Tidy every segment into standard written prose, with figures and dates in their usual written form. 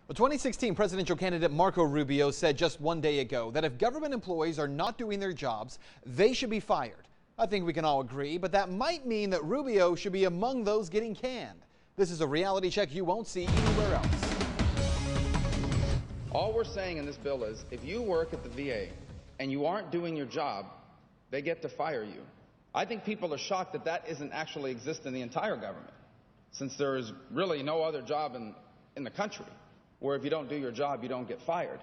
Well, 2016 presidential candidate Marco Rubio said just one day ago that if government employees are not doing their jobs, they should be fired. I think we can all agree, but that might mean that Rubio should be among those getting canned. This is a reality check you won't see anywhere else. All we're saying in this bill is if you work at the VA and you aren't doing your job, they get to fire you. I think people are shocked that that doesn't actually exist in the entire government, since there is really no other job in the country where if you don't do your job, you don't get fired.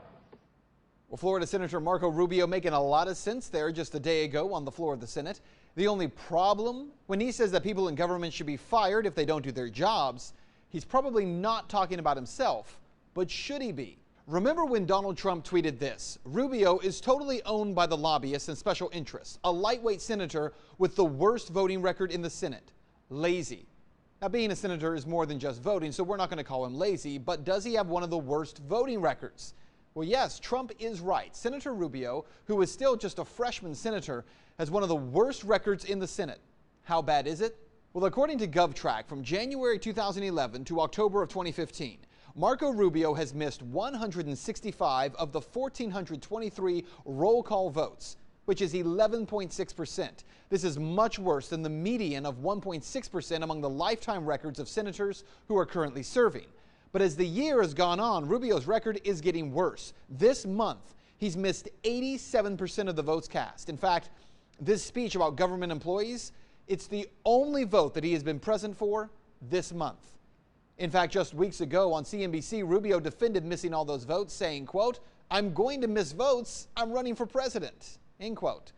Well, Florida Senator Marco Rubio making a lot of sense there just a day ago on the floor of the Senate. The only problem, when he says that people in government should be fired if they don't do their jobs, he's probably not talking about himself, but should he be? Remember when Donald Trump tweeted this: Rubio is totally owned by the lobbyists and special interests, a lightweight senator with the worst voting record in the Senate. Lazy. Now, being a senator is more than just voting, so we're not going to call him lazy, but does he have one of the worst voting records? Well, yes, Trump is right. Senator Rubio, who is still just a freshman senator, has one of the worst records in the Senate. How bad is it? Well, according to GovTrack, from January 2011 to October of 2015, Marco Rubio has missed 165 of the 1,423 roll call votes, which is 11.6%. This is much worse than the median of 1.6% among the lifetime records of senators who are currently serving. But as the year has gone on, Rubio's record is getting worse. This month, he's missed 87% of the votes cast. In fact, this speech about government employees, it's the only vote that he has been present for this month. In fact, just weeks ago on CNBC, Rubio defended missing all those votes, saying, quote, "I'm going to miss votes. I'm running for president," end quote.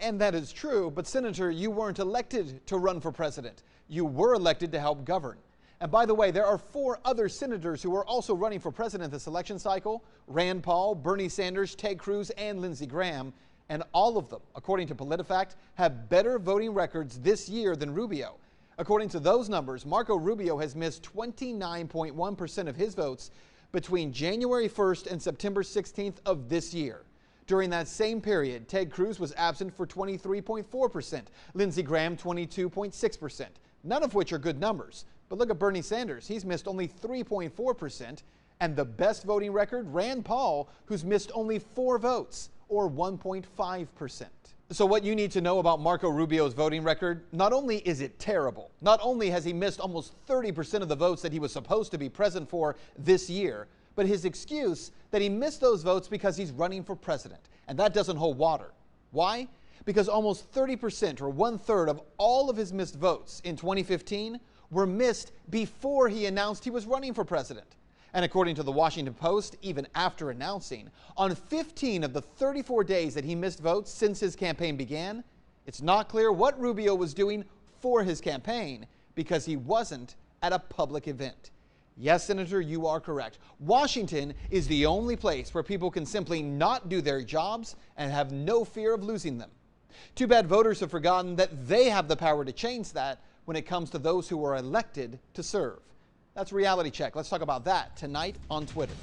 And that is true, but Senator, you weren't elected to run for president. You were elected to help govern. And by the way, there are 4 other senators who are also running for president this election cycle: Rand Paul, Bernie Sanders, Ted Cruz, and Lindsey Graham. And all of them, according to PolitiFact, have better voting records this year than Rubio. According to those numbers, Marco Rubio has missed 29.1% of his votes between January 1st and September 16th of this year. During that same period, Ted Cruz was absent for 23.4%, Lindsey Graham 22.6%, none of which are good numbers. But look at Bernie Sanders. He's missed only 3.4%, and the best voting record, Rand Paul, who's missed only 4 votes, or 1.5%. So what you need to know about Marco Rubio's voting record, not only is it terrible, not only has he missed almost 30% of the votes that he was supposed to be present for this year, but his excuse that he missed those votes because he's running for president. And that doesn't hold water. Why? Because almost 30%, or 1/3 of all of his missed votes in 2015 were missed before he announced he was running for president. And according to the Washington Post, even after announcing, on 15 of the 34 days that he missed votes since his campaign began, it's not clear what Rubio was doing for his campaign because he wasn't at a public event. Yes, Senator, you are correct. Washington is the only place where people can simply not do their jobs and have no fear of losing them. Too bad voters have forgotten that they have the power to change that when it comes to those who are elected to serve. That's Reality Check. Let's talk about that tonight on Twitter.